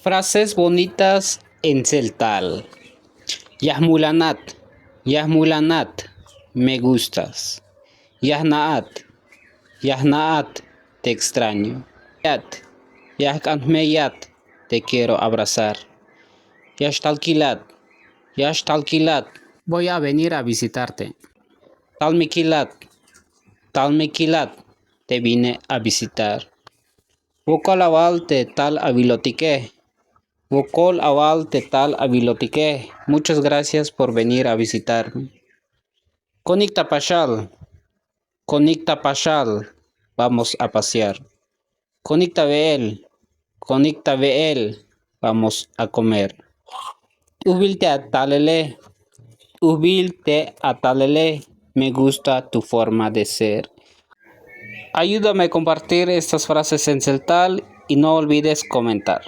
Frases bonitas en celtal. Yahmulanat, Yahmulanat, me gustas. Yahnaat, Yahnaat, te extraño. Yat, Yahkanmeyat, te quiero abrazar. Yashtalkilat, Yashtalkilat, voy a venir a visitarte. Talmikilat, Talmikilat, te vine a visitar. Wokol awal te tal avilotique. Wokol awal te tal avilotique. Muchas gracias por venir a visitarme. Conecta Pashal, Conecta Pashal, vamos a pasear. Conecta Beel, vamos a comer. Ubilte atalele, Ubilte atalele, me gusta tu forma de ser. Ayúdame a compartir estas frases en celtal y no olvides comentar.